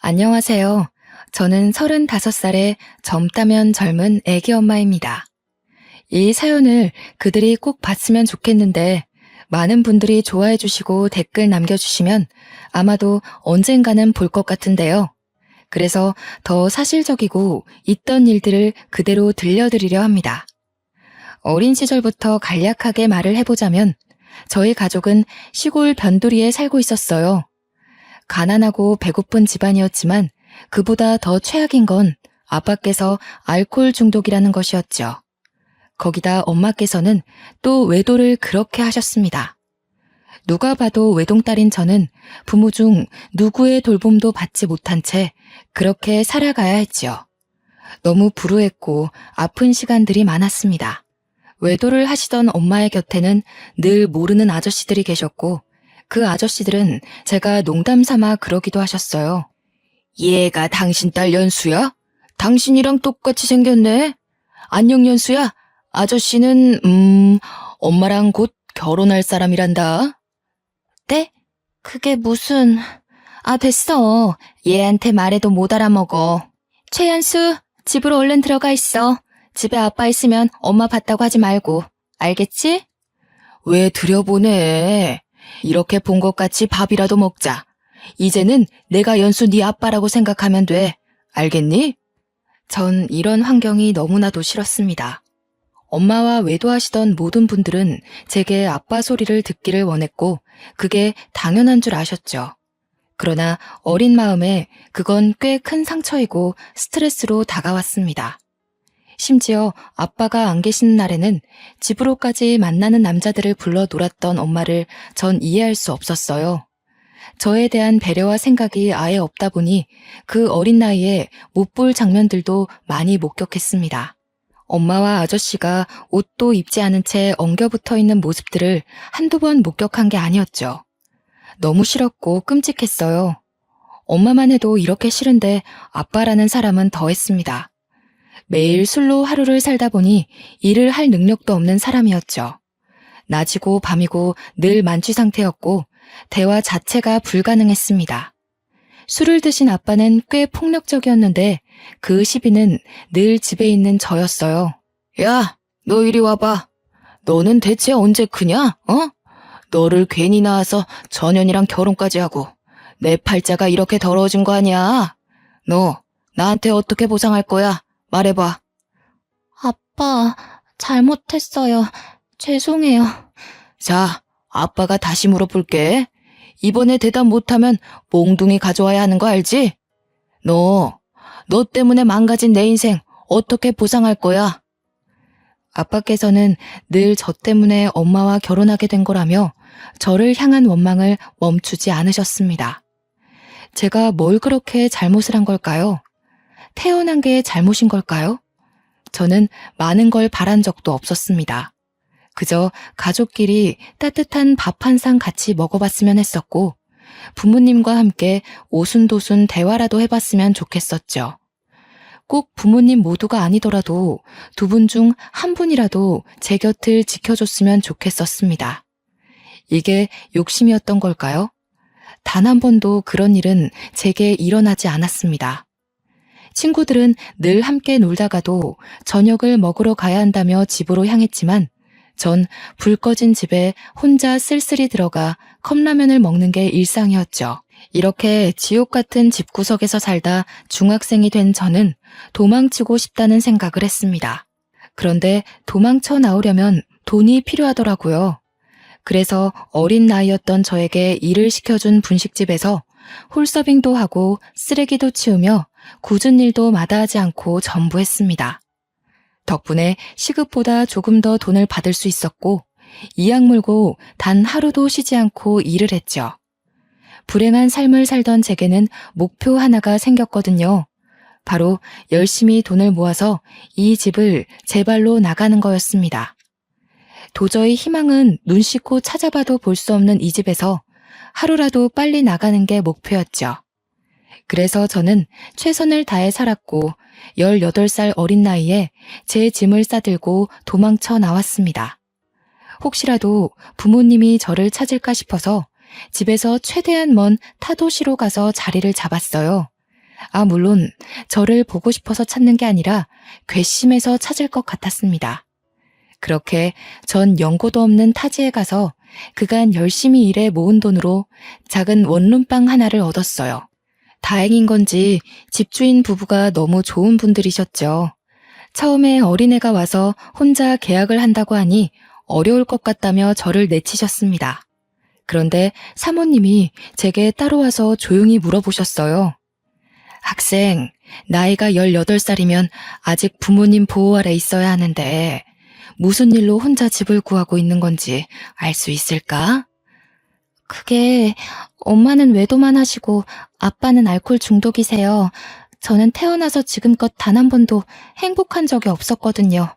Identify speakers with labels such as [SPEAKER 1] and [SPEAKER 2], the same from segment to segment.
[SPEAKER 1] 안녕하세요. 저는 35살의 젊다면 젊은 애기 엄마입니다. 이 사연을 그들이 꼭 봤으면 좋겠는데 많은 분들이 좋아해 주시고 댓글 남겨주시면 아마도 언젠가는 볼 것 같은데요. 그래서 더 사실적이고 있던 일들을 그대로 들려드리려 합니다. 어린 시절부터 간략하게 말을 해보자면 저희 가족은 시골 변두리에 살고 있었어요. 가난하고 배고픈 집안이었지만 그보다 더 최악인 건 아빠께서 알코올 중독이라는 것이었죠. 거기다 엄마께서는 또 외도를 그렇게 하셨습니다. 누가 봐도 외동딸인 저는 부모 중 누구의 돌봄도 받지 못한 채 그렇게 살아가야 했지요. 너무 불우했고 아픈 시간들이 많았습니다. 외도를 하시던 엄마의 곁에는 늘 모르는 아저씨들이 계셨고 그 아저씨들은 제가 농담 삼아 그러기도 하셨어요. 얘가 당신 딸 연수야? 당신이랑 똑같이 생겼네? 안녕 연수야. 아저씨는 엄마랑 곧 결혼할 사람이란다. 네? 그게 무슨... 됐어. 얘한테 말해도 못 알아먹어. 최연수, 집으로 얼른 들어가 있어. 집에 아빠 있으면 엄마 봤다고 하지 말고. 알겠지? 왜 들여보내? 이렇게 본 것 같이 밥이라도 먹자. 이제는 내가 연수 네 아빠라고 생각하면 돼. 알겠니? 전 이런 환경이 너무나도 싫었습니다. 엄마와 외도하시던 모든 분들은 제게 아빠 소리를 듣기를 원했고 그게 당연한 줄 아셨죠. 그러나 어린 마음에 그건 꽤 큰 상처이고 스트레스로 다가왔습니다. 심지어 아빠가 안 계시는 날에는 집으로까지 만나는 남자들을 불러 놀았던 엄마를 전 이해할 수 없었어요. 저에 대한 배려와 생각이 아예 없다 보니 그 어린 나이에 못 볼 장면들도 많이 목격했습니다. 엄마와 아저씨가 옷도 입지 않은 채 엉겨붙어 있는 모습들을 한두 번 목격한 게 아니었죠. 너무 싫었고 끔찍했어요. 엄마만 해도 이렇게 싫은데 아빠라는 사람은 더했습니다. 매일 술로 하루를 살다 보니 일을 할 능력도 없는 사람이었죠. 낮이고 밤이고 늘 만취 상태였고 대화 자체가 불가능했습니다. 술을 드신 아빠는 꽤 폭력적이었는데 그 시비는 늘 집에 있는 저였어요. 야, 너 이리 와봐. 너는 대체 언제 크냐? 너를 괜히 낳아서 전현이랑 결혼까지 하고 내 팔자가 이렇게 더러워진 거 아니야? 너 나한테 어떻게 보상할 거야? 말해봐. 아빠, 잘못했어요. 죄송해요. 자, 아빠가 다시 물어볼게. 이번에 대답 못하면 몽둥이 가져와야 하는 거 알지? 너 때문에 망가진 내 인생 어떻게 보상할 거야? 아빠께서는 늘 저 때문에 엄마와 결혼하게 된 거라며 저를 향한 원망을 멈추지 않으셨습니다. 제가 뭘 그렇게 잘못을 한 걸까요? 태어난 게 잘못인 걸까요? 저는 많은 걸 바란 적도 없었습니다. 그저 가족끼리 따뜻한 밥 한 상 같이 먹어봤으면 했었고 부모님과 함께 오순도순 대화라도 해봤으면 좋겠었죠. 꼭 부모님 모두가 아니더라도 두 분 중 한 분이라도 제 곁을 지켜줬으면 좋겠었습니다. 이게 욕심이었던 걸까요? 단 한 번도 그런 일은 제게 일어나지 않았습니다. 친구들은 늘 함께 놀다가도 저녁을 먹으러 가야 한다며 집으로 향했지만 전 불 꺼진 집에 혼자 쓸쓸히 들어가 컵라면을 먹는 게 일상이었죠. 이렇게 지옥 같은 집구석에서 살다 중학생이 된 저는 도망치고 싶다는 생각을 했습니다. 그런데 도망쳐 나오려면 돈이 필요하더라고요. 그래서 어린 나이였던 저에게 일을 시켜준 분식집에서 홀서빙도 하고 쓰레기도 치우며 굳은 일도 마다하지 않고 전부했습니다. 덕분에 시급보다 조금 더 돈을 받을 수 있었고 이악 물고 단 하루도 쉬지 않고 일을 했죠. 불행한 삶을 살던 제게는 목표 하나가 생겼거든요. 바로 열심히 돈을 모아서 이 집을 제 발로 나가는 거였습니다. 도저히 희망은 눈 씻고 찾아봐도 볼 수 없는 이 집에서 하루라도 빨리 나가는 게 목표였죠. 그래서 저는 최선을 다해 살았고 18살 어린 나이에 제 짐을 싸들고 도망쳐 나왔습니다. 혹시라도 부모님이 저를 찾을까 싶어서 집에서 최대한 먼 타도시로 가서 자리를 잡았어요. 물론 저를 보고 싶어서 찾는 게 아니라 괘씸해서 찾을 것 같았습니다. 그렇게 전 연고도 없는 타지에 가서 그간 열심히 일해 모은 돈으로 작은 원룸방 하나를 얻었어요. 다행인 건지 집주인 부부가 너무 좋은 분들이셨죠. 처음에 어린애가 와서 혼자 계약을 한다고 하니 어려울 것 같다며 저를 내치셨습니다. 그런데 사모님이 제게 따로 와서 조용히 물어보셨어요. 학생, 나이가 18살이면 아직 부모님 보호 아래 있어야 하는데 무슨 일로 혼자 집을 구하고 있는 건지 알 수 있을까? 그게 엄마는 외도만 하시고 아빠는 알코올 중독이세요. 저는 태어나서 지금껏 단 한 번도 행복한 적이 없었거든요.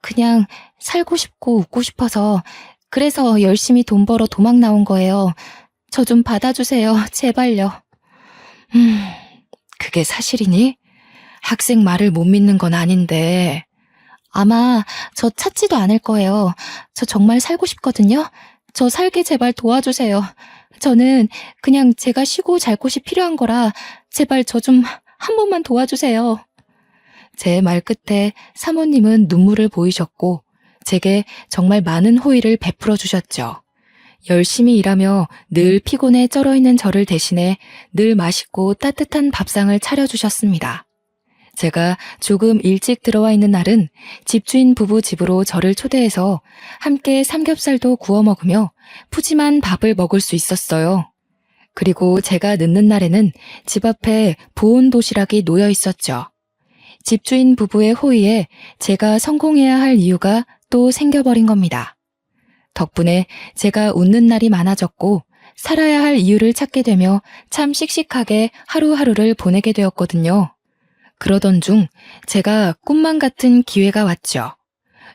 [SPEAKER 1] 그냥 살고 싶고 웃고 싶어서 그래서 열심히 돈 벌어 도망 나온 거예요. 저 좀 받아주세요. 제발요. 그게 사실이니? 학생 말을 못 믿는 건 아닌데. 아마 저 찾지도 않을 거예요. 저 정말 살고 싶거든요. 저 살게 제발 도와주세요. 저는 그냥 제가 쉬고 잘 곳이 필요한 거라 제발 저 좀 한 번만 도와주세요. 제 말 끝에 사모님은 눈물을 보이셨고 제게 정말 많은 호의를 베풀어 주셨죠. 열심히 일하며 늘 피곤에 쩔어있는 저를 대신해 늘 맛있고 따뜻한 밥상을 차려주셨습니다. 제가 조금 일찍 들어와 있는 날은 집주인 부부 집으로 저를 초대해서 함께 삼겹살도 구워 먹으며 푸짐한 밥을 먹을 수 있었어요. 그리고 제가 늦는 날에는 집 앞에 보온 도시락이 놓여 있었죠. 집주인 부부의 호의에 제가 성공해야 할 이유가 또 생겨버린 겁니다. 덕분에 제가 웃는 날이 많아졌고 살아야 할 이유를 찾게 되며 참 씩씩하게 하루하루를 보내게 되었거든요. 그러던 중 제가 꿈만 같은 기회가 왔죠.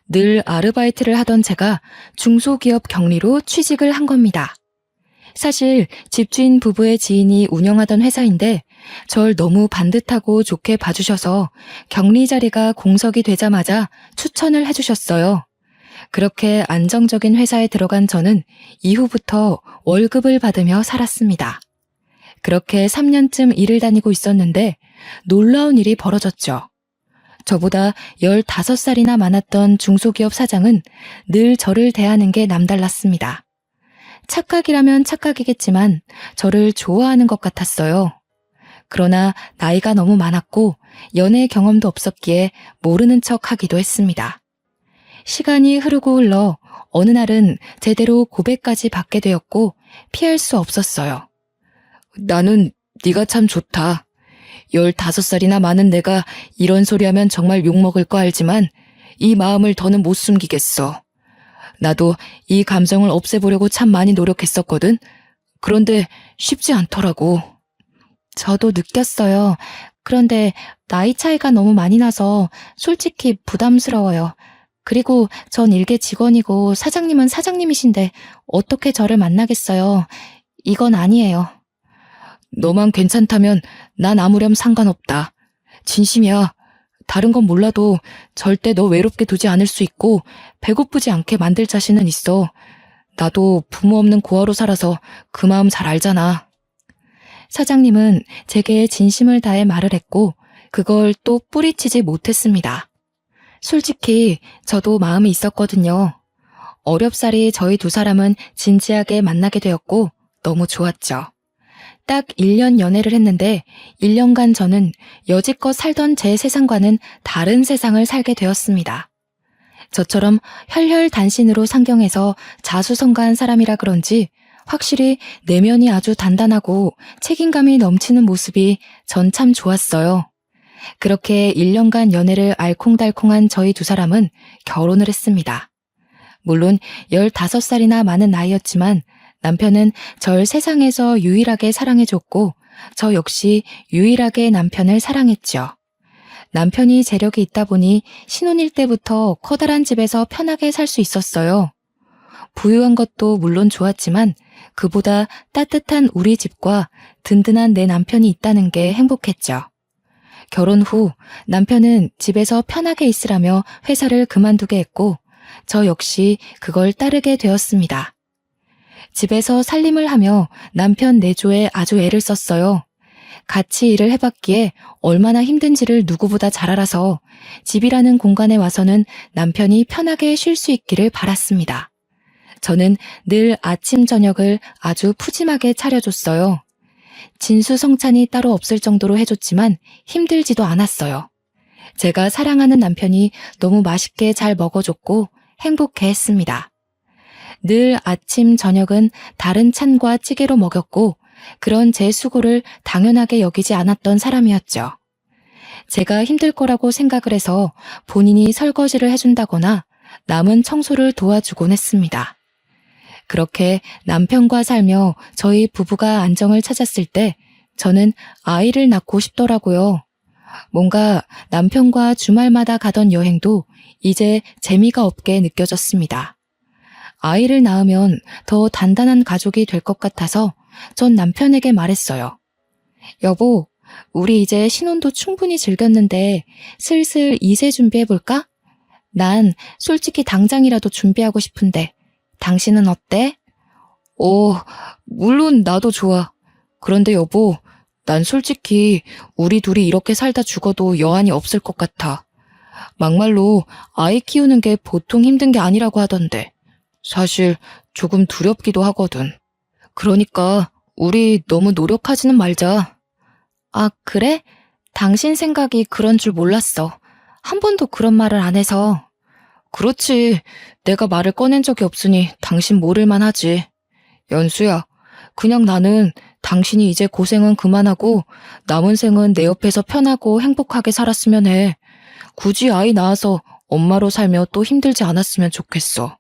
[SPEAKER 1] 늘 아르바이트를 하던 제가 중소기업 경리로 취직을 한 겁니다. 사실 집주인 부부의 지인이 운영하던 회사인데 절 너무 반듯하고 좋게 봐주셔서 격리 자리가 공석이 되자마자 추천을 해주셨어요. 그렇게 안정적인 회사에 들어간 저는 이후부터 월급을 받으며 살았습니다. 그렇게 3년쯤 일을 다니고 있었는데 놀라운 일이 벌어졌죠. 저보다 15살이나 많았던 중소기업 사장은 늘 저를 대하는 게 남달랐습니다. 착각이라면 착각이겠지만 저를 좋아하는 것 같았어요. 그러나 나이가 너무 많았고 연애 경험도 없었기에 모르는 척 하기도 했습니다. 시간이 흐르고 흘러 어느 날은 제대로 고백까지 받게 되었고 피할 수 없었어요. 나는 네가 참 좋다. 15살이나 많은 내가 이런 소리 하면 정말 욕먹을 거 알지만 이 마음을 더는 못 숨기겠어. 나도 이 감정을 없애보려고 참 많이 노력했었거든. 그런데 쉽지 않더라고. 저도 느꼈어요. 그런데 나이 차이가 너무 많이 나서 솔직히 부담스러워요. 그리고 전 일개 직원이고 사장님은 사장님이신데 어떻게 저를 만나겠어요. 이건 아니에요. 너만 괜찮다면 난 아무렴 상관없다. 진심이야. 다른 건 몰라도 절대 너 외롭게 두지 않을 수 있고 배고프지 않게 만들 자신은 있어. 나도 부모 없는 고아로 살아서 그 마음 잘 알잖아. 사장님은 제게 진심을 다해 말을 했고 그걸 또 뿌리치지 못했습니다. 솔직히 저도 마음이 있었거든요. 어렵사리 저희 두 사람은 진지하게 만나게 되었고 너무 좋았죠. 딱 1년 연애를 했는데 1년간 저는 여지껏 살던 제 세상과는 다른 세상을 살게 되었습니다. 저처럼 혈혈단신으로 상경해서 자수성가한 사람이라 그런지 확실히 내면이 아주 단단하고 책임감이 넘치는 모습이 전 참 좋았어요. 그렇게 1년간 연애를 알콩달콩한 저희 두 사람은 결혼을 했습니다. 물론 15살이나 많은 나이였지만 남편은 절 세상에서 유일하게 사랑해줬고 저 역시 유일하게 남편을 사랑했죠. 남편이 재력이 있다 보니 신혼일 때부터 커다란 집에서 편하게 살 수 있었어요. 부유한 것도 물론 좋았지만 그보다 따뜻한 우리 집과 든든한 내 남편이 있다는 게 행복했죠. 결혼 후 남편은 집에서 편하게 있으라며 회사를 그만두게 했고 저 역시 그걸 따르게 되었습니다. 집에서 살림을 하며 남편 내조에 아주 애를 썼어요. 같이 일을 해봤기에 얼마나 힘든지를 누구보다 잘 알아서 집이라는 공간에 와서는 남편이 편하게 쉴 수 있기를 바랐습니다. 저는 늘 아침 저녁을 아주 푸짐하게 차려줬어요. 진수성찬이 따로 없을 정도로 해줬지만 힘들지도 않았어요. 제가 사랑하는 남편이 너무 맛있게 잘 먹어줬고 행복해했습니다. 늘 아침 저녁은 다른 찬과 찌개로 먹였고 그런 제 수고를 당연하게 여기지 않았던 사람이었죠. 제가 힘들 거라고 생각을 해서 본인이 설거지를 해준다거나 남은 청소를 도와주곤 했습니다. 그렇게 남편과 살며 저희 부부가 안정을 찾았을 때 저는 아이를 낳고 싶더라고요. 뭔가 남편과 주말마다 가던 여행도 이제 재미가 없게 느껴졌습니다. 아이를 낳으면 더 단단한 가족이 될 것 같아서 전 남편에게 말했어요. 여보, 우리 이제 신혼도 충분히 즐겼는데 슬슬 이세 준비해볼까? 난 솔직히 당장이라도 준비하고 싶은데 당신은 어때? 물론 나도 좋아. 그런데 여보, 난 솔직히 우리 둘이 이렇게 살다 죽어도 여한이 없을 것 같아. 막말로 아이 키우는 게 보통 힘든 게 아니라고 하던데 사실 조금 두렵기도 하거든. 그러니까 우리 너무 노력하지는 말자. 아, 그래? 당신 생각이 그런 줄 몰랐어. 한 번도 그런 말을 안 해서. 그렇지. 내가 말을 꺼낸 적이 없으니 당신 모를만 하지. 연수야, 그냥 나는 당신이 이제 고생은 그만하고 남은 생은 내 옆에서 편하고 행복하게 살았으면 해. 굳이 아이 낳아서 엄마로 살며 또 힘들지 않았으면 좋겠어.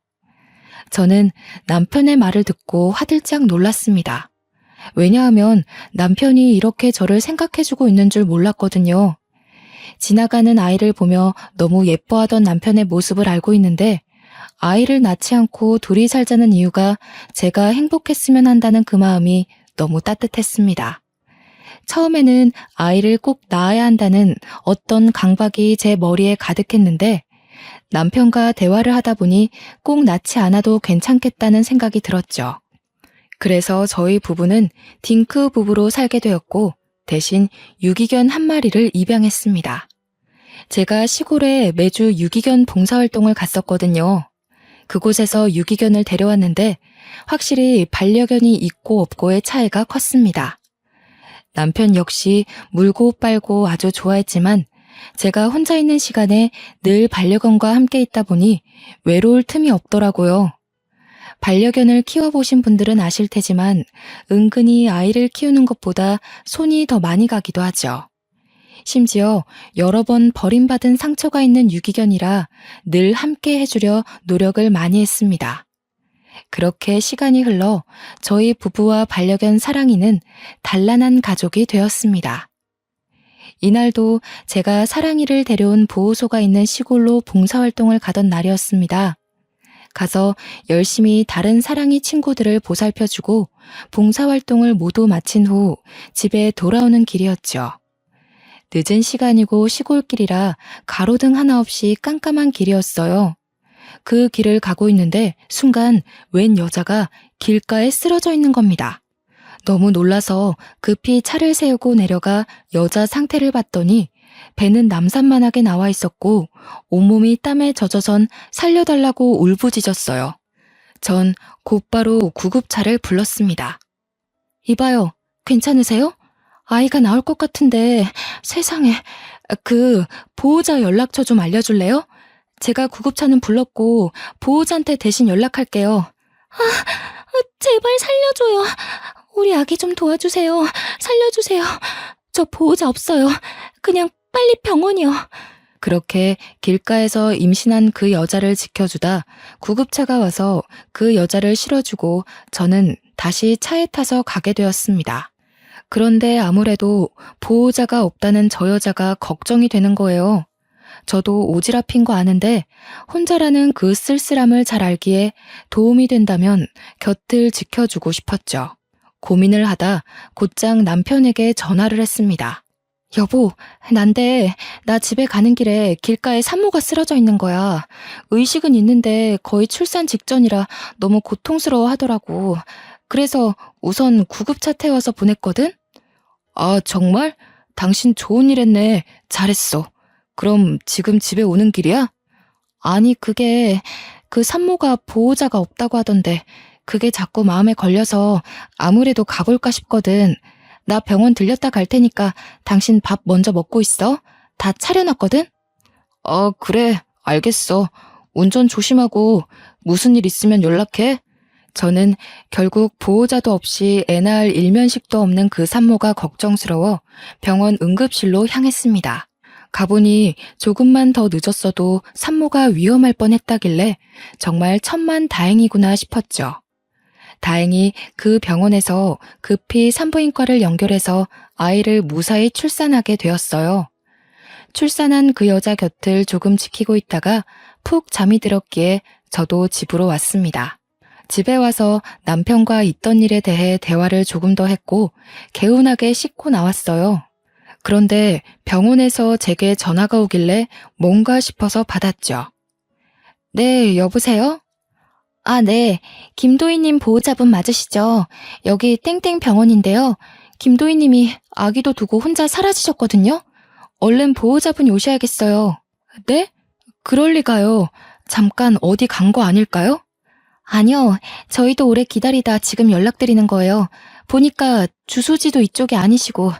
[SPEAKER 1] 저는 남편의 말을 듣고 화들짝 놀랐습니다. 왜냐하면 남편이 이렇게 저를 생각해주고 있는 줄 몰랐거든요. 지나가는 아이를 보며 너무 예뻐하던 남편의 모습을 알고 있는데 아이를 낳지 않고 둘이 살자는 이유가 제가 행복했으면 한다는 그 마음이 너무 따뜻했습니다. 처음에는 아이를 꼭 낳아야 한다는 어떤 강박이 제 머리에 가득했는데 남편과 대화를 하다 보니 꼭 낳지 않아도 괜찮겠다는 생각이 들었죠. 그래서 저희 부부는 딩크 부부로 살게 되었고 대신 유기견 한 마리를 입양했습니다. 제가 시골에 매주 유기견 봉사활동을 갔었거든요. 그곳에서 유기견을 데려왔는데 확실히 반려견이 있고 없고의 차이가 컸습니다. 남편 역시 물고 빨고 아주 좋아했지만 제가 혼자 있는 시간에 늘 반려견과 함께 있다 보니 외로울 틈이 없더라고요. 반려견을 키워보신 분들은 아실 테지만 은근히 아이를 키우는 것보다 손이 더 많이 가기도 하죠. 심지어 여러 번 버림받은 상처가 있는 유기견이라 늘 함께 해주려 노력을 많이 했습니다. 그렇게 시간이 흘러 저희 부부와 반려견 사랑이는 단란한 가족이 되었습니다. 이날도 제가 사랑이를 데려온 보호소가 있는 시골로 봉사활동을 가던 날이었습니다. 가서 열심히 다른 사랑이 친구들을 보살펴주고 봉사활동을 모두 마친 후 집에 돌아오는 길이었죠. 늦은 시간이고 시골길이라 가로등 하나 없이 깜깜한 길이었어요. 그 길을 가고 있는데 순간 웬 여자가 길가에 쓰러져 있는 겁니다. 너무 놀라서 급히 차를 세우고 내려가 여자 상태를 봤더니 배는 남산만하게 나와 있었고 온몸이 땀에 젖어선 살려달라고 울부짖었어요. 전 곧바로 구급차를 불렀습니다. 이봐요, 괜찮으세요? 아이가 나올 것 같은데 세상에, 보호자 연락처 좀 알려줄래요? 제가 구급차는 불렀고 보호자한테 대신 연락할게요. 제발 살려줘요. 우리 아기 좀 도와주세요. 살려주세요. 저 보호자 없어요. 그냥 빨리 병원이요. 그렇게 길가에서 임신한 그 여자를 지켜주다 구급차가 와서 그 여자를 실어주고 저는 다시 차에 타서 가게 되었습니다. 그런데 아무래도 보호자가 없다는 저 여자가 걱정이 되는 거예요. 저도 오지랖인 거 아는데 혼자라는 그 쓸쓸함을 잘 알기에 도움이 된다면 곁을 지켜주고 싶었죠. 고민을 하다 곧장 남편에게 전화를 했습니다. 여보, 난데 나 집에 가는 길에 길가에 산모가 쓰러져 있는 거야. 의식은 있는데 거의 출산 직전이라 너무 고통스러워 하더라고. 그래서 우선 구급차 태워서 보냈거든? 아, 정말? 당신 좋은 일 했네. 잘했어. 그럼 지금 집에 오는 길이야? 아니, 그 산모가 보호자가 없다고 하던데, 그게 자꾸 마음에 걸려서 아무래도 가볼까 싶거든. 나 병원 들렸다 갈 테니까 당신 밥 먼저 먹고 있어. 다 차려놨거든? 그래. 알겠어. 운전 조심하고 무슨 일 있으면 연락해. 저는 결국 보호자도 없이 애 낳을 일면식도 없는 그 산모가 걱정스러워 병원 응급실로 향했습니다. 가보니 조금만 더 늦었어도 산모가 위험할 뻔했다길래 정말 천만 다행이구나 싶었죠. 다행히 그 병원에서 급히 산부인과를 연결해서 아이를 무사히 출산하게 되었어요. 출산한 그 여자 곁을 조금 지키고 있다가 푹 잠이 들었기에 저도 집으로 왔습니다. 집에 와서 남편과 있던 일에 대해 대화를 조금 더 했고 개운하게 씻고 나왔어요. 그런데 병원에서 제게 전화가 오길래 뭔가 싶어서 받았죠. 네, 여보세요? 아, 네. 김도희님 보호자분 맞으시죠? 여기 땡땡 병원인데요. 김도희님이 아기도 두고 혼자 사라지셨거든요. 얼른 보호자분이 오셔야겠어요. 네? 그럴 리가요. 잠깐 어디 간 거 아닐까요? 아니요. 저희도 오래 기다리다 지금 연락드리는 거예요. 보니까 주소지도 이쪽이 아니시고.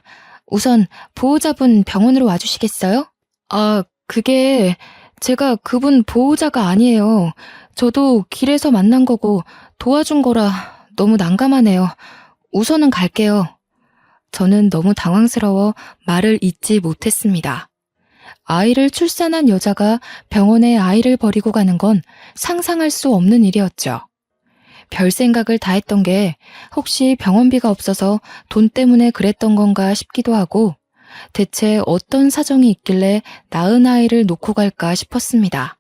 [SPEAKER 1] 우선 보호자분 병원으로 와주시겠어요? 아, 제가 그분 보호자가 아니에요. 저도 길에서 만난 거고 도와준 거라 너무 난감하네요. 우선은 갈게요. 저는 너무 당황스러워 말을 잇지 못했습니다. 아이를 출산한 여자가 병원에 아이를 버리고 가는 건 상상할 수 없는 일이었죠. 별 생각을 다 했던 게 혹시 병원비가 없어서 돈 때문에 그랬던 건가 싶기도 하고 대체 어떤 사정이 있길래 낳은 아이를 놓고 갈까 싶었습니다.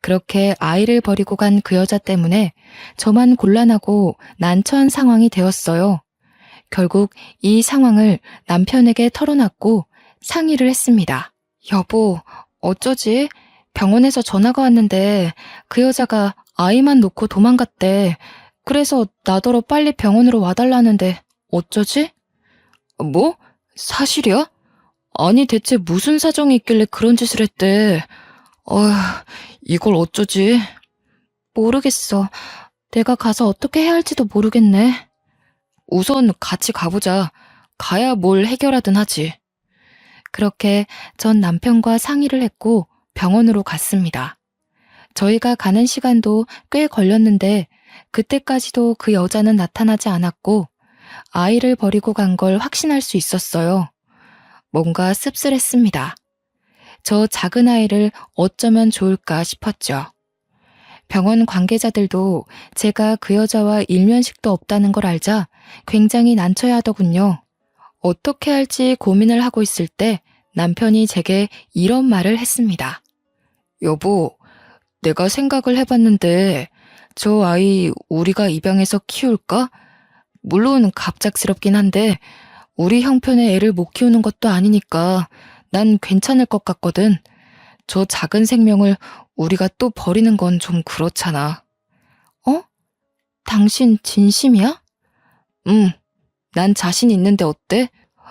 [SPEAKER 1] 그렇게 아이를 버리고 간 그 여자 때문에 저만 곤란하고 난처한 상황이 되었어요. 결국 이 상황을 남편에게 털어놨고 상의를 했습니다. 여보, 어쩌지? 병원에서 전화가 왔는데 그 여자가 아이만 놓고 도망갔대. 그래서 나더러 빨리 병원으로 와달라는데 어쩌지? 뭐? 사실이야? 아니 대체 무슨 사정이 있길래 그런 짓을 했대? 어휴, 이걸 어쩌지? 모르겠어. 내가 가서 어떻게 해야 할지도 모르겠네. 우선 같이 가보자. 가야 뭘 해결하든 하지. 그렇게 전 남편과 상의를 했고 병원으로 갔습니다. 저희가 가는 시간도 꽤 걸렸는데 그때까지도 그 여자는 나타나지 않았고 아이를 버리고 간 걸 확신할 수 있었어요. 뭔가 씁쓸했습니다. 저 작은 아이를 어쩌면 좋을까 싶었죠. 병원 관계자들도 제가 그 여자와 일면식도 없다는 걸 알자 굉장히 난처해 하더군요. 어떻게 할지 고민을 하고 있을 때 남편이 제게 이런 말을 했습니다. 여보, 내가 생각을 해봤는데 저 아이 우리가 입양해서 키울까? 물론 갑작스럽긴 한데 우리 형편의 애를 못 키우는 것도 아니니까 난 괜찮을 것 같거든. 저 작은 생명을 우리가 또 버리는 건 좀 그렇잖아. 어? 당신 진심이야? 난 자신 있는데 어때?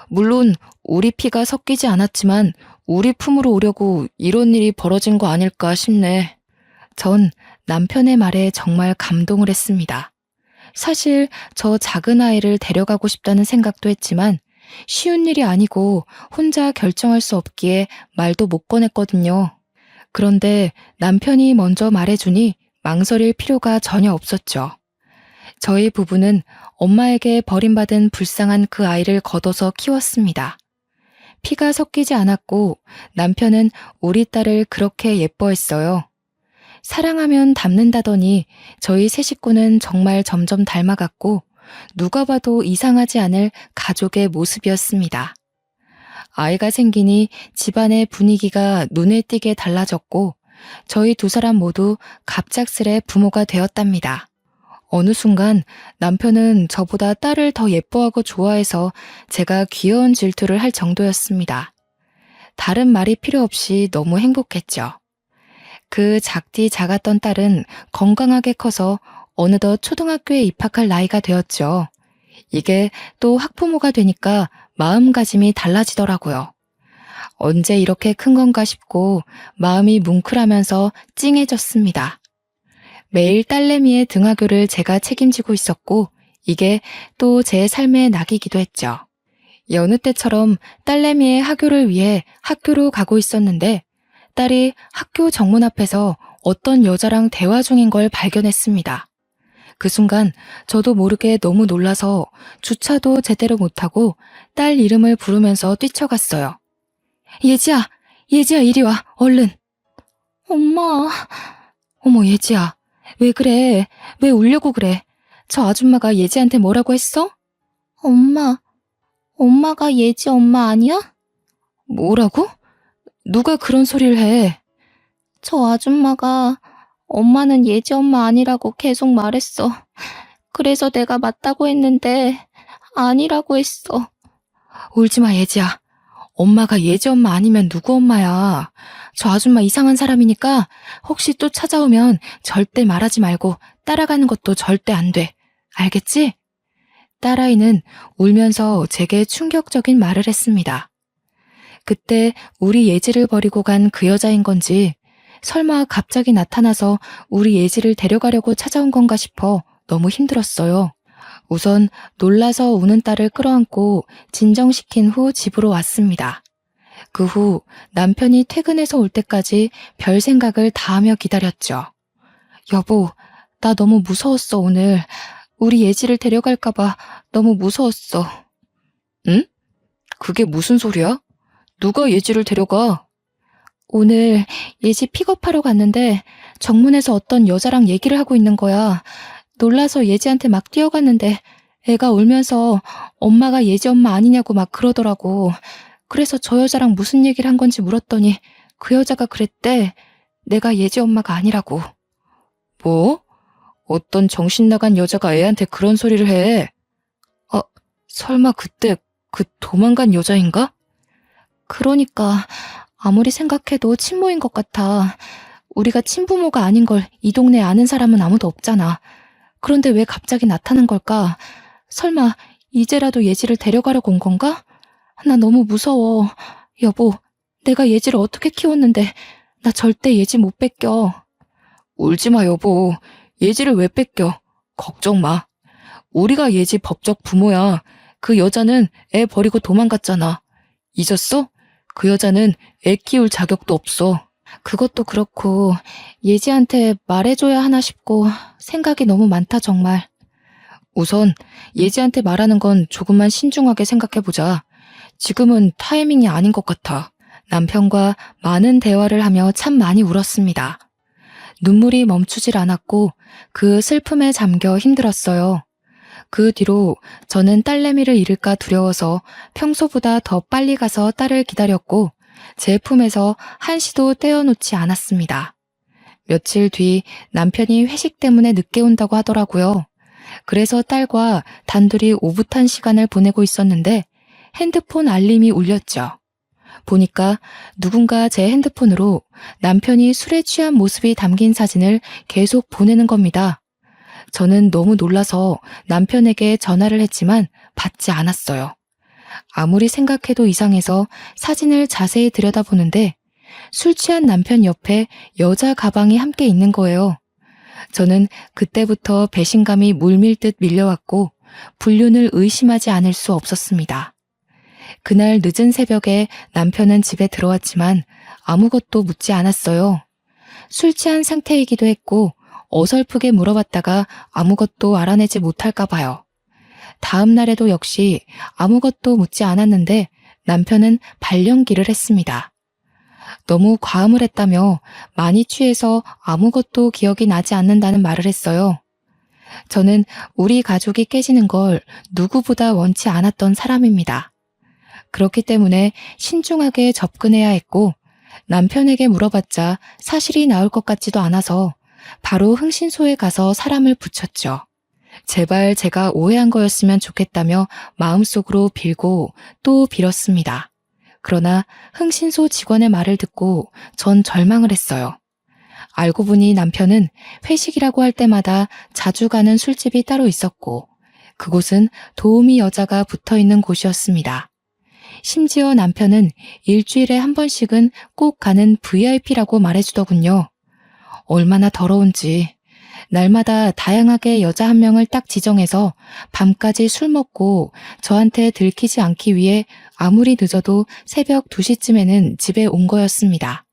[SPEAKER 1] 물론 우리 피가 섞이지 않았지만 우리 품으로 오려고 이런 일이 벌어진 거 아닐까 싶네. 전 남편의 말에 정말 감동을 했습니다. 사실 저 작은 아이를 데려가고 싶다는 생각도 했지만 쉬운 일이 아니고 혼자 결정할 수 없기에 말도 못 꺼냈거든요. 그런데 남편이 먼저 말해주니 망설일 필요가 전혀 없었죠. 저희 부부는 엄마에게 버림받은 불쌍한 그 아이를 걷어서 키웠습니다. 피가 섞이지 않았고 남편은 우리 딸을 그렇게 예뻐했어요. 사랑하면 닮는다더니 저희 세 식구는 정말 점점 닮아갔고 누가 봐도 이상하지 않을 가족의 모습이었습니다. 아이가 생기니 집안의 분위기가 눈에 띄게 달라졌고 저희 두 사람 모두 갑작스레 부모가 되었답니다. 어느 순간 남편은 저보다 딸을 더 예뻐하고 좋아해서 제가 귀여운 질투를 할 정도였습니다. 다른 말이 필요 없이 너무 행복했죠. 그 작디 작았던 딸은 건강하게 커서 어느덧 초등학교에 입학할 나이가 되었죠. 이게 또 학부모가 되니까 마음가짐이 달라지더라고요. 언제 이렇게 큰 건가 싶고 마음이 뭉클하면서 찡해졌습니다. 매일 딸내미의 등하교를 제가 책임지고 있었고 이게 또 제 삶의 낙이기도 했죠. 여느 때처럼 딸내미의 학교를 위해 학교로 가고 있었는데 딸이 학교 정문 앞에서 어떤 여자랑 대화 중인 걸 발견했습니다. 그 순간 저도 모르게 너무 놀라서 주차도 제대로 못하고 딸 이름을 부르면서 뛰쳐갔어요. 예지야, 예지야 이리 와, 얼른. 엄마. 어머 예지야, 왜 그래? 왜 울려고 그래? 저 아줌마가 예지한테 뭐라고 했어? 엄마가 예지 엄마 아니야? 뭐라고? 누가 그런 소리를 해? 저 아줌마가 엄마는 예지 엄마 아니라고 계속 말했어. 그래서 내가 맞다고 했는데 아니라고 했어. 울지 마 예지야. 엄마가 예지 엄마 아니면 누구 엄마야. 저 아줌마 이상한 사람이니까 혹시 또 찾아오면 절대 말하지 말고 따라가는 것도 절대 안 돼. 알겠지? 딸아이는 울면서 제게 충격적인 말을 했습니다. 그때 우리 예지를 버리고 간 그 여자인 건지 설마 갑자기 나타나서 우리 예지를 데려가려고 찾아온 건가 싶어 너무 힘들었어요. 우선 놀라서 우는 딸을 끌어안고 진정시킨 후 집으로 왔습니다. 그 후 남편이 퇴근해서 올 때까지 별 생각을 다 하며 기다렸죠. 여보, 나 너무 무서웠어 오늘. 우리 예지를 데려갈까봐 너무 무서웠어. 응? 그게 무슨 소리야? 누가 예지를 데려가? 오늘 예지 픽업하러 갔는데 정문에서 어떤 여자랑 얘기를 하고 있는 거야. 놀라서 예지한테 막 뛰어갔는데 애가 울면서 엄마가 예지 엄마 아니냐고 막 그러더라고. 그래서 저 여자랑 무슨 얘기를 한 건지 물었더니 그 여자가 그랬대. 내가 예지 엄마가 아니라고. 뭐? 어떤 정신 나간 여자가 애한테 그런 소리를 해? 설마 그때 그 도망간 여자인가? 그러니까 아무리 생각해도 친모인 것 같아. 우리가 친부모가 아닌 걸 이 동네에 아는 사람은 아무도 없잖아. 그런데 왜 갑자기 나타난 걸까? 설마 이제라도 예지를 데려가려고 온 건가? 나 너무 무서워. 여보, 내가 예지를 어떻게 키웠는데 나 절대 예지 못 뺏겨. 울지 마 여보. 예지를 왜 뺏겨? 걱정 마. 우리가 예지 법적 부모야. 그 여자는 애 버리고 도망갔잖아. 잊었어? 그 여자는 애 키울 자격도 없어. 그것도 그렇고 예지한테 말해줘야 하나 싶고 생각이 너무 많다 정말. 우선 예지한테 말하는 건 조금만 신중하게 생각해보자. 지금은 타이밍이 아닌 것 같아. 남편과 많은 대화를 하며 참 많이 울었습니다. 눈물이 멈추질 않았고 그 슬픔에 잠겨 힘들었어요. 그 뒤로 저는 딸내미를 잃을까 두려워서 평소보다 더 빨리 가서 딸을 기다렸고 제 품에서 한시도 떼어놓지 않았습니다. 며칠 뒤 남편이 회식 때문에 늦게 온다고 하더라고요. 그래서 딸과 단둘이 오붓한 시간을 보내고 있었는데 핸드폰 알림이 울렸죠. 보니까 누군가 제 핸드폰으로 남편이 술에 취한 모습이 담긴 사진을 계속 보내는 겁니다. 저는 너무 놀라서 남편에게 전화를 했지만 받지 않았어요. 아무리 생각해도 이상해서 사진을 자세히 들여다보는데 술 취한 남편 옆에 여자 가방이 함께 있는 거예요. 저는 그때부터 배신감이 물밀듯 밀려왔고 불륜을 의심하지 않을 수 없었습니다. 그날 늦은 새벽에 남편은 집에 들어왔지만 아무것도 묻지 않았어요. 술 취한 상태이기도 했고 어설프게 물어봤다가 아무것도 알아내지 못할까 봐요. 다음 날에도 역시 아무것도 묻지 않았는데 남편은 발령기를 했습니다. 너무 과음을 했다며 많이 취해서 아무것도 기억이 나지 않는다는 말을 했어요. 저는 우리 가족이 깨지는 걸 누구보다 원치 않았던 사람입니다. 그렇기 때문에 신중하게 접근해야 했고 남편에게 물어봤자 사실이 나올 것 같지도 않아서 바로 흥신소에 가서 사람을 붙였죠. 제발 제가 오해한 거였으면 좋겠다며 마음속으로 빌고 또 빌었습니다. 그러나 흥신소 직원의 말을 듣고 전 절망을 했어요. 알고 보니 남편은 회식이라고 할 때마다 자주 가는 술집이 따로 있었고 그곳은 도우미 여자가 붙어있는 곳이었습니다. 심지어 남편은 일주일에 한 번씩은 꼭 가는 VIP라고 말해주더군요. 얼마나 더러운지. 날마다 다양하게 여자 한 명을 딱 지정해서 밤까지 술 먹고 저한테 들키지 않기 위해 아무리 늦어도 새벽 2시쯤에는 집에 온 거였습니다.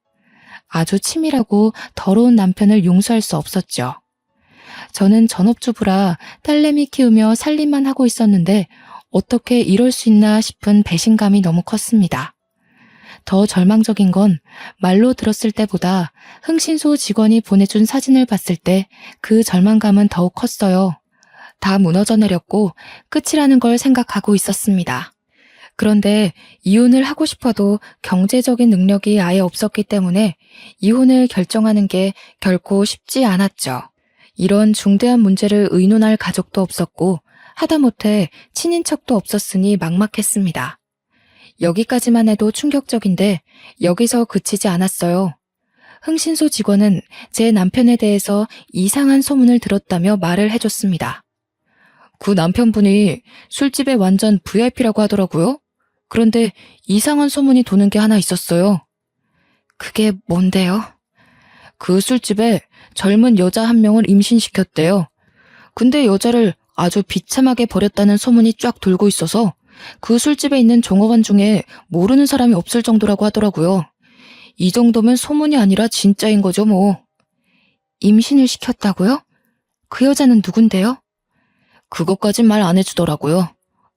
[SPEAKER 1] 아주 치밀하고 더러운 남편을 용서할 수 없었죠. 저는 전업주부라 딸내미 키우며 살림만 하고 있었는데 어떻게 이럴 수 있나 싶은 배신감이 너무 컸습니다. 더 절망적인 건 말로 들었을 때보다 흥신소 직원이 보내준 사진을 봤을 때 그 절망감은 더욱 컸어요. 다 무너져 내렸고 끝이라는 걸 생각하고 있었습니다. 그런데 이혼을 하고 싶어도 경제적인 능력이 아예 없었기 때문에 이혼을 결정하는 게 결코 쉽지 않았죠. 이런 중대한 문제를 의논할 가족도 없었고 하다못해 친인척도 없었으니 막막했습니다. 여기까지만 해도 충격적인데 여기서 그치지 않았어요. 흥신소 직원은 제 남편에 대해서 이상한 소문을 들었다며 말을 해줬습니다. 그 남편분이 술집에 완전 VIP라고 하더라고요. 그런데 이상한 소문이 도는 게 하나 있었어요. 그게 뭔데요? 그 술집에 젊은 여자 한 명을 임신시켰대요. 근데 여자를 아주 비참하게 버렸다는 소문이 쫙 돌고 있어서 그 술집에 있는 종업원 중에 모르는 사람이 없을 정도라고 하더라고요. 이 정도면 소문이 아니라 진짜인 거죠, 뭐. 임신을 시켰다고요? 그 여자는 누군데요? 그것까진 말 안 해주더라고요.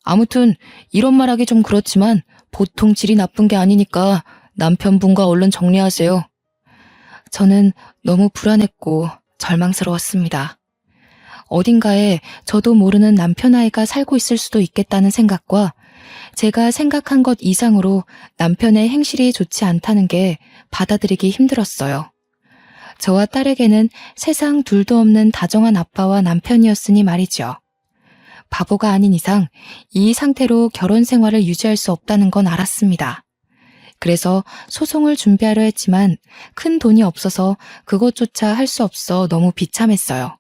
[SPEAKER 1] 아무튼 이런 말하기 좀 그렇지만 보통 질이 나쁜 게 아니니까 남편분과 얼른 정리하세요. 저는 너무 불안했고 절망스러웠습니다. 어딘가에 저도 모르는 남편 아이가 살고 있을 수도 있겠다는 생각과 제가 생각한 것 이상으로 남편의 행실이 좋지 않다는 게 받아들이기 힘들었어요. 저와 딸에게는 세상 둘도 없는 다정한 아빠와 남편이었으니 말이죠. 바보가 아닌 이상 이 상태로 결혼 생활을 유지할 수 없다는 건 알았습니다. 그래서 소송을 준비하려 했지만 큰 돈이 없어서 그것조차 할 수 없어 너무 비참했어요.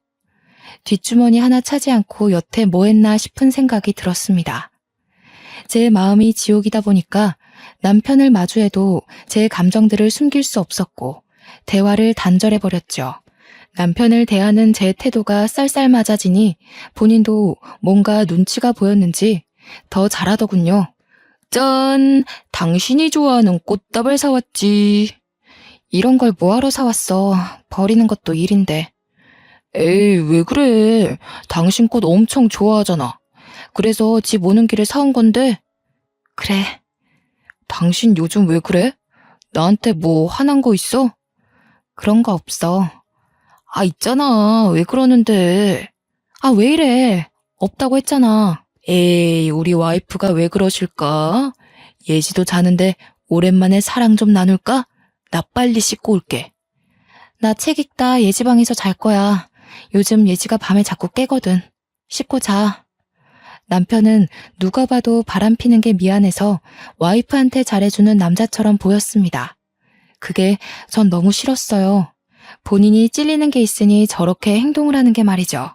[SPEAKER 1] 뒷주머니 하나 차지 않고 여태 뭐 했나 싶은 생각이 들었습니다. 제 마음이 지옥이다 보니까 남편을 마주해도 제 감정들을 숨길 수 없었고 대화를 단절해버렸죠. 남편을 대하는 제 태도가 쌀쌀맞아지니 본인도 뭔가 눈치가 보였는지 더 잘하더군요. 짠! 당신이 좋아하는 꽃다발 사왔지. 이런 걸 뭐하러 사왔어. 버리는 것도 일인데. 에이, 왜 그래. 당신 꽃 엄청 좋아하잖아. 그래서 집 오는 길에 사온 건데. 그래. 당신 요즘 왜 그래? 나한테 뭐 화난 거 있어? 그런 거 없어. 아, 있잖아. 왜 그러는데. 아, 왜 이래. 없다고 했잖아. 에이, 우리 와이프가 왜 그러실까? 예지도 자는데 오랜만에 사랑 좀 나눌까? 나 빨리 씻고 올게. 나 책 읽다 예지 방에서 잘 거야. 요즘 예지가 밤에 자꾸 깨거든. 씻고 자. 남편은 누가 봐도 바람 피는 게 미안해서 와이프한테 잘해주는 남자처럼 보였습니다. 그게 전 너무 싫었어요. 본인이 찔리는 게 있으니 저렇게 행동을 하는 게 말이죠.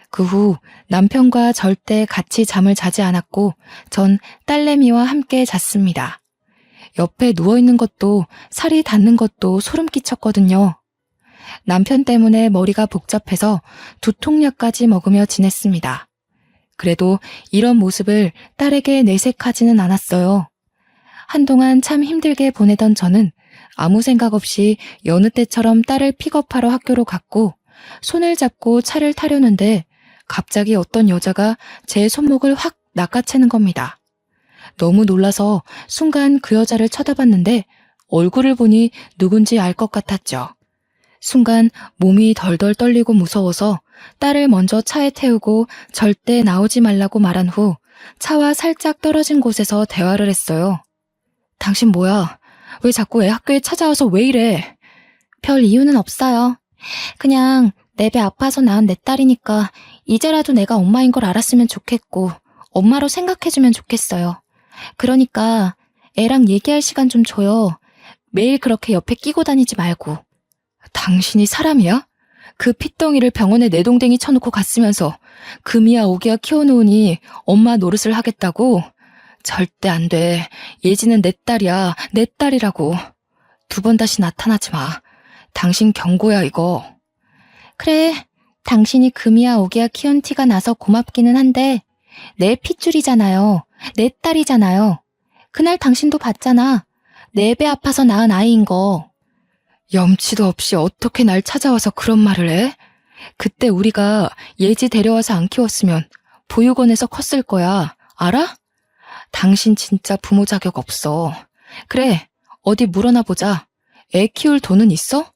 [SPEAKER 1] 그 후 남편과 절대 같이 잠을 자지 않았고 전 딸내미와 함께 잤습니다. 옆에 누워있는 것도 살이 닿는 것도 소름 끼쳤거든요. 남편 때문에 머리가 복잡해서 두통약까지 먹으며 지냈습니다. 그래도 이런 모습을 딸에게 내색하지는 않았어요. 한동안 참 힘들게 보내던 저는 아무 생각 없이 여느 때처럼 딸을 픽업하러 학교로 갔고 손을 잡고 차를 타려는데 갑자기 어떤 여자가 제 손목을 확 낚아채는 겁니다. 너무 놀라서 순간 그 여자를 쳐다봤는데 얼굴을 보니 누군지 알 것 같았죠. 순간 몸이 덜덜 떨리고 무서워서 딸을 먼저 차에 태우고 절대 나오지 말라고 말한 후 차와 살짝 떨어진 곳에서 대화를 했어요. 당신 뭐야? 왜 자꾸 애 학교에 찾아와서 왜 이래? 별 이유는 없어요. 그냥 내 배 아파서 낳은 내 딸이니까 이제라도 내가 엄마인 걸 알았으면 좋겠고 엄마로 생각해주면 좋겠어요. 그러니까 애랑 얘기할 시간 좀 줘요. 매일 그렇게 옆에 끼고 다니지 말고. 당신이 사람이야? 그 핏덩이를 병원에 내동댕이 쳐놓고 갔으면서 금이야 오기야 키워놓으니 엄마 노릇을 하겠다고? 절대 안 돼. 예지는 내 딸이야. 내 딸이라고. 2번 다시 나타나지 마. 당신 경고야, 이거. 그래, 당신이 금이야 오기야 키운 티가 나서 고맙기는 한데 내 핏줄이잖아요. 내 딸이잖아요. 그날 당신도 봤잖아. 4배 아파서 낳은 아이인 거. 염치도 없이 어떻게 날 찾아와서 그런 말을 해? 그때 우리가 예지 데려와서 안 키웠으면 보육원에서 컸을 거야. 알아? 당신 진짜 부모 자격 없어. 그래, 어디 물어나 보자. 애 키울 돈은 있어?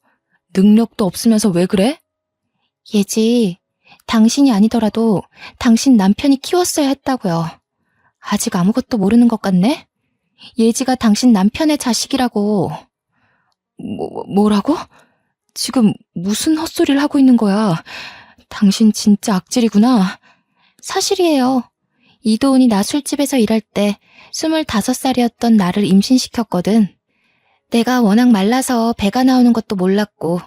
[SPEAKER 1] 능력도 없으면서 왜 그래? 예지, 당신이 아니더라도 당신 남편이 키웠어야 했다고요. 아직 아무것도 모르는 것 같네? 예지가 당신 남편의 자식이라고. 뭐라고? 지금 무슨 헛소리를 하고 있는 거야? 당신 진짜 악질이구나. 사실이에요. 이도훈이 나 술집에서 일할 때 25살이었던 나를 임신시켰거든. 내가 워낙 말라서 배가 나오는 것도 몰랐고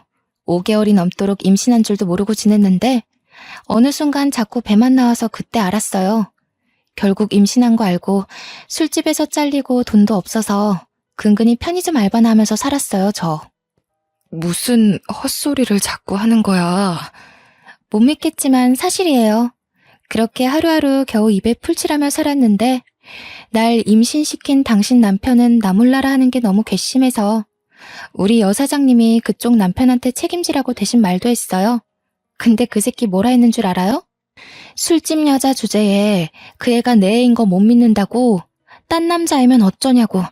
[SPEAKER 1] 5개월이 넘도록 임신한 줄도 모르고 지냈는데 어느 순간 자꾸 배만 나와서 그때 알았어요. 결국 임신한 거 알고 술집에서 잘리고 돈도 없어서 근근히 편의점 알바나 하면서 살았어요, 저. 무슨 헛소리를 자꾸 하는 거야. 못 믿겠지만 사실이에요. 그렇게 하루하루 겨우 입에 풀칠하며 살았는데 날 임신시킨 당신 남편은 나 몰라라 하는 게 너무 괘씸해서 우리 여사장님이 그쪽 남편한테 책임지라고 대신 말도 했어요. 근데 그 새끼 뭐라 했는 줄 알아요? 술집 여자 주제에 그 애가 내 애인 거 못 믿는다고 딴 남자이면 어쩌냐고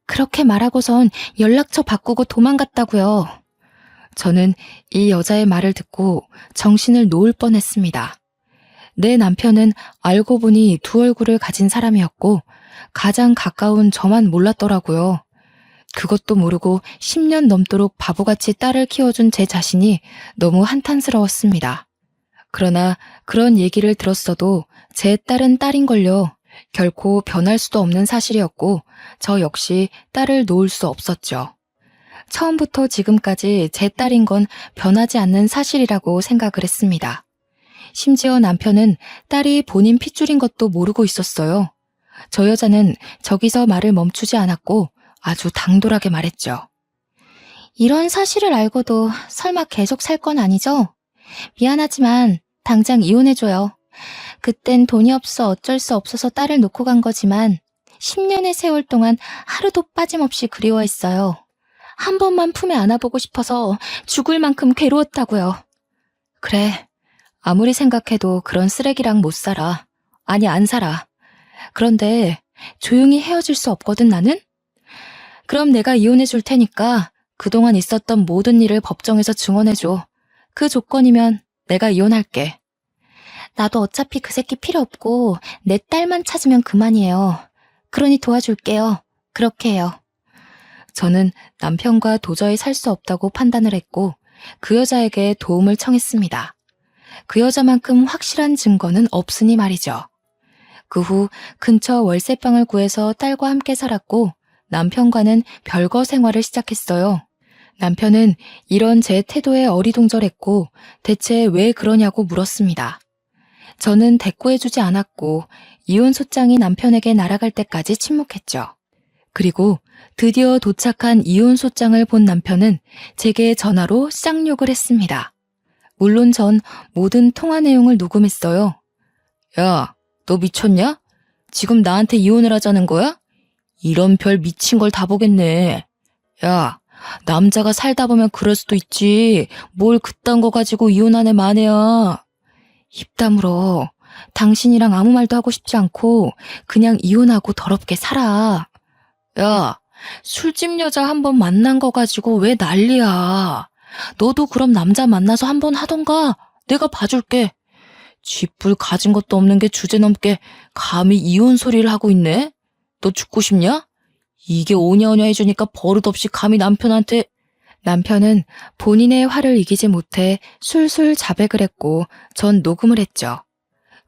[SPEAKER 1] 그렇게 말하고선 연락처 바꾸고 도망갔다고요. 저는 이 여자의 말을 듣고 정신을 놓을 뻔했습니다. 내 남편은 알고 보니 2 얼굴을 가진 사람이었고 가장 가까운 저만 몰랐더라고요. 그것도 모르고 10년 넘도록 바보같이 딸을 키워준 제 자신이 너무 한탄스러웠습니다. 그러나 그런 얘기를 들었어도 제 딸은 딸인걸요. 결코 변할 수도 없는 사실이었고 저 역시 딸을 놓을 수 없었죠. 처음부터 지금까지 제 딸인 건 변하지 않는 사실이라고 생각을 했습니다. 심지어 남편은 딸이 본인 핏줄인 것도 모르고 있었어요. 저 여자는 저기서 말을 멈추지 않았고 아주 당돌하게 말했죠. 이런 사실을 알고도 설마 계속 살 건 아니죠? 미안하지만 당장 이혼해줘요. 그땐 돈이 없어 어쩔 수 없어서 딸을 놓고 간 거지만 10년의 세월 동안 하루도 빠짐없이 그리워했어요. 한 번만 품에 안아보고 싶어서 죽을 만큼 괴로웠다고요. 그래, 아무리 생각해도 그런 쓰레기랑 못 살아. 아니, 안 살아. 그런데 조용히 헤어질 수 없거든, 나는? 그럼 내가 이혼해 줄 테니까 그동안 있었던 모든 일을 법정에서 증언해줘. 그 조건이면 내가 이혼할게. 나도 어차피 그 새끼 필요 없고 내 딸만 찾으면 그만이에요. 그러니 도와줄게요. 그렇게 해요. 저는 남편과 도저히 살 수 없다고 판단을 했고 그 여자에게 도움을 청했습니다. 그 여자만큼 확실한 증거는 없으니 말이죠. 그 후 근처 월세방을 구해서 딸과 함께 살았고 남편과는 별거 생활을 시작했어요. 남편은 이런 제 태도에 어리둥절했고 대체 왜 그러냐고 물었습니다. 저는 대꾸해주지 않았고 이혼 소장이 남편에게 날아갈 때까지 침묵했죠. 그리고 드디어 도착한 이혼 소장을 본 남편은 제게 전화로 쌍욕을 했습니다. 물론 전 모든 통화 내용을 녹음했어요. 야, 너 미쳤냐? 지금 나한테 이혼을 하자는 거야? 이런 별 미친 걸 다 보겠네. 야, 남자가 살다 보면 그럴 수도 있지. 뭘 그딴 거 가지고 이혼하네 마네야. 입 다물어. 당신이랑 아무 말도 하고 싶지 않고 그냥 이혼하고 더럽게 살아. 야, 술집 여자 한 번 만난 거 가지고 왜 난리야. 너도 그럼 남자 만나서 한 번 하던가. 내가 봐줄게. 쥐뿔 가진 것도 없는 게 주제넘게 감히 이혼 소리를 하고 있네? 너 죽고 싶냐? 이게 오냐오냐 해주니까 버릇없이 감히 남편한테. 남편은 본인의 화를 이기지 못해 술술 자백을 했고 전 녹음을 했죠.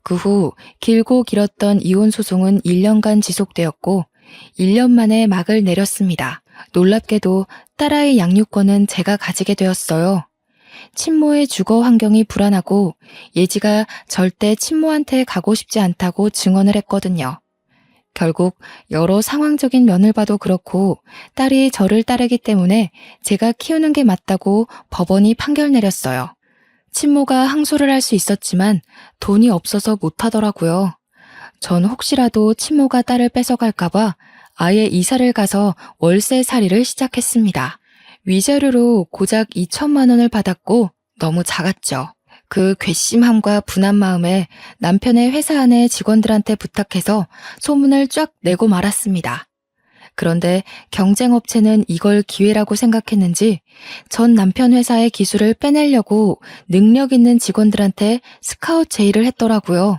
[SPEAKER 1] 그 후 길고 길었던 이혼 소송은 1년간 지속되었고 1년 만에 막을 내렸습니다. 놀랍게도 딸아이 양육권은 제가 가지게 되었어요. 친모의 주거 환경이 불안하고 예지가 절대 친모한테 가고 싶지 않다고 증언을 했거든요. 결국 여러 상황적인 면을 봐도 그렇고 딸이 저를 따르기 때문에 제가 키우는 게 맞다고 법원이 판결 내렸어요. 친모가 항소를 할 수 있었지만 돈이 없어서 못하더라고요. 전 혹시라도 친모가 딸을 뺏어갈까봐 아예 이사를 가서 월세살이를 시작했습니다. 위자료로 고작 2천만 원을 받았고 너무 작았죠. 그 괘씸함과 분한 마음에 남편의 회사 안의 직원들한테 부탁해서 소문을 쫙 내고 말았습니다. 그런데 경쟁업체는 이걸 기회라고 생각했는지 전 남편 회사의 기술을 빼내려고 능력 있는 직원들한테 스카우트 제의를 했더라고요.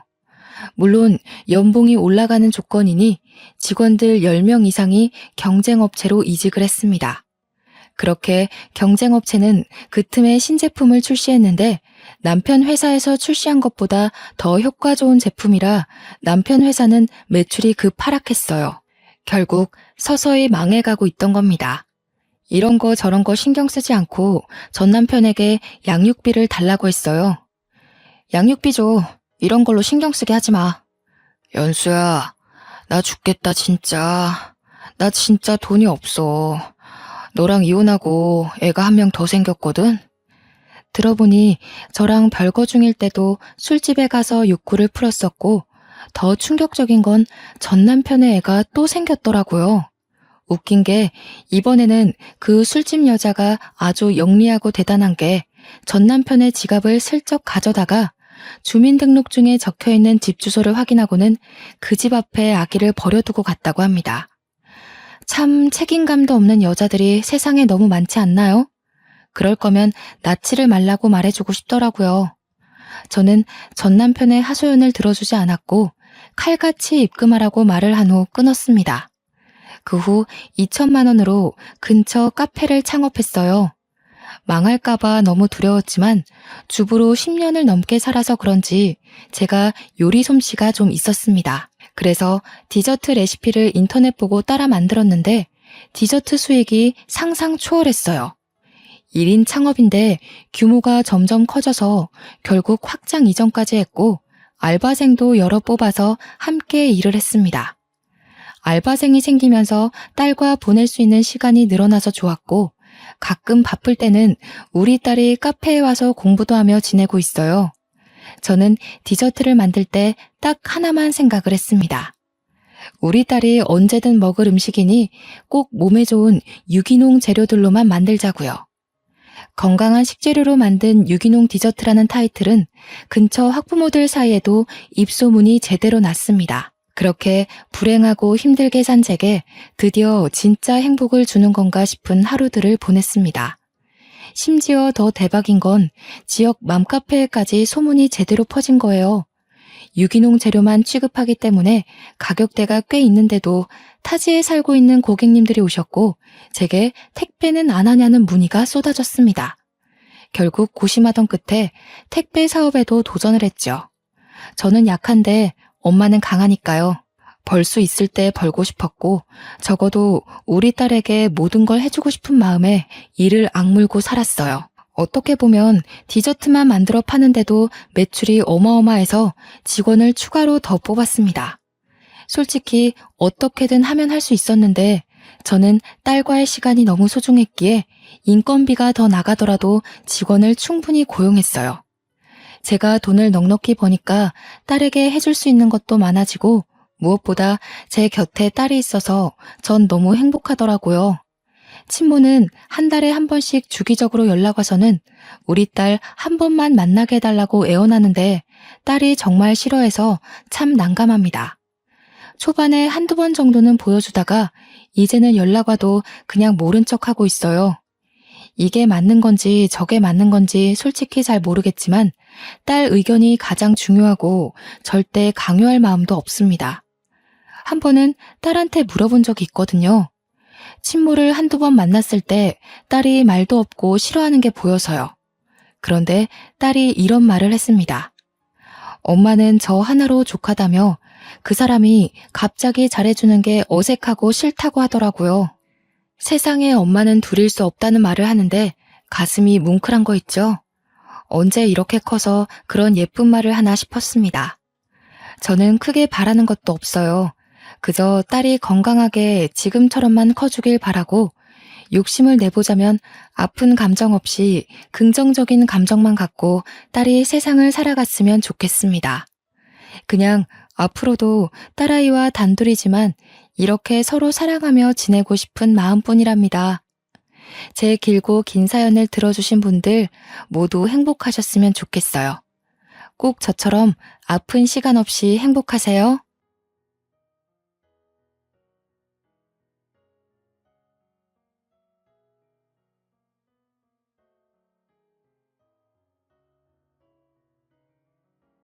[SPEAKER 1] 물론 연봉이 올라가는 조건이니 직원들 10명 이상이 경쟁업체로 이직을 했습니다. 그렇게 경쟁업체는 그 틈에 신제품을 출시했는데 남편 회사에서 출시한 것보다 더 효과 좋은 제품이라 남편 회사는 매출이 급하락했어요. 결국 서서히 망해가고 있던 겁니다. 이런 거 저런 거 신경 쓰지 않고 전 남편에게 양육비를 달라고 했어요. 양육비 줘. 이런 걸로 신경 쓰게 하지 마. 연수야, 나 죽겠다 진짜. 나 진짜 돈이 없어. 너랑 이혼하고 애가 한 명 더 생겼거든? 들어보니 저랑 별거 중일 때도 술집에 가서 욕구를 풀었었고 더 충격적인 건 전 남편의 애가 또 생겼더라고요. 웃긴 게 이번에는 그 술집 여자가 아주 영리하고 대단한 게 전 남편의 지갑을 슬쩍 가져다가 주민등록증에 적혀있는 집 주소를 확인하고는 그 집 앞에 아기를 버려두고 갔다고 합니다. 참 책임감도 없는 여자들이 세상에 너무 많지 않나요? 그럴 거면 낳지를 말라고 말해주고 싶더라고요. 저는 전 남편의 하소연을 들어주지 않았고 칼같이 입금하라고 말을 한 후 끊었습니다. 그 후 2천만 원으로 근처 카페를 창업했어요. 망할까봐 너무 두려웠지만 주부로 10년을 넘게 살아서 그런지 제가 요리 솜씨가 좀 있었습니다. 그래서 디저트 레시피를 인터넷 보고 따라 만들었는데 디저트 수익이 상상 초월했어요. 1인 창업인데 규모가 점점 커져서 결국 확장 이전까지 했고 알바생도 여러 뽑아서 함께 일을 했습니다. 알바생이 생기면서 딸과 보낼 수 있는 시간이 늘어나서 좋았고 가끔 바쁠 때는 우리 딸이 카페에 와서 공부도 하며 지내고 있어요. 저는 디저트를 만들 때 딱 하나만 생각을 했습니다. 우리 딸이 언제든 먹을 음식이니 꼭 몸에 좋은 유기농 재료들로만 만들자고요. 건강한 식재료로 만든 유기농 디저트라는 타이틀은 근처 학부모들 사이에도 입소문이 제대로 났습니다. 그렇게 불행하고 힘들게 산 제게 드디어 진짜 행복을 주는 건가 싶은 하루들을 보냈습니다. 심지어 더 대박인 건 지역 맘카페에까지 소문이 제대로 퍼진 거예요. 유기농 재료만 취급하기 때문에 가격대가 꽤 있는데도 타지에 살고 있는 고객님들이 오셨고 제게 택배는 안 하냐는 문의가 쏟아졌습니다. 결국 고심하던 끝에 택배 사업에도 도전을 했죠. 저는 약한데 엄마는 강하니까요. 벌 수 있을 때 벌고 싶었고 적어도 우리 딸에게 모든 걸 해주고 싶은 마음에 이를 악물고 살았어요. 어떻게 보면 디저트만 만들어 파는데도 매출이 어마어마해서 직원을 추가로 더 뽑았습니다. 솔직히 어떻게든 하면 할 수 있었는데 저는 딸과의 시간이 너무 소중했기에 인건비가 더 나가더라도 직원을 충분히 고용했어요. 제가 돈을 넉넉히 버니까 딸에게 해줄 수 있는 것도 많아지고 무엇보다 제 곁에 딸이 있어서 전 너무 행복하더라고요. 친모는 한 달에 한 번씩 주기적으로 연락 와서는 우리 딸 한 번만 만나게 해달라고 애원하는데 딸이 정말 싫어해서 참 난감합니다. 초반에 한두 번 정도는 보여주다가 이제는 연락 와도 그냥 모른 척하고 있어요. 이게 맞는 건지 저게 맞는 건지 솔직히 잘 모르겠지만 딸 의견이 가장 중요하고 절대 강요할 마음도 없습니다. 한 번은 딸한테 물어본 적이 있거든요. 친모를 한두 번 만났을 때 딸이 말도 없고 싫어하는 게 보여서요. 그런데 딸이 이런 말을 했습니다. 엄마는 저 하나로 족하다며 그 사람이 갑자기 잘해주는 게 어색하고 싫다고 하더라고요. 세상에 엄마는 둘일 수 없다는 말을 하는데 가슴이 뭉클한 거 있죠? 언제 이렇게 커서 그런 예쁜 말을 하나 싶었습니다. 저는 크게 바라는 것도 없어요. 그저 딸이 건강하게 지금처럼만 커주길 바라고 욕심을 내보자면 아픈 감정 없이 긍정적인 감정만 갖고 딸이 세상을 살아갔으면 좋겠습니다. 그냥 앞으로도 딸아이와 단둘이지만 이렇게 서로 사랑하며 지내고 싶은 마음뿐이랍니다. 제 길고 긴 사연을 들어주신 분들 모두 행복하셨으면 좋겠어요. 꼭 저처럼 아픈 시간 없이 행복하세요.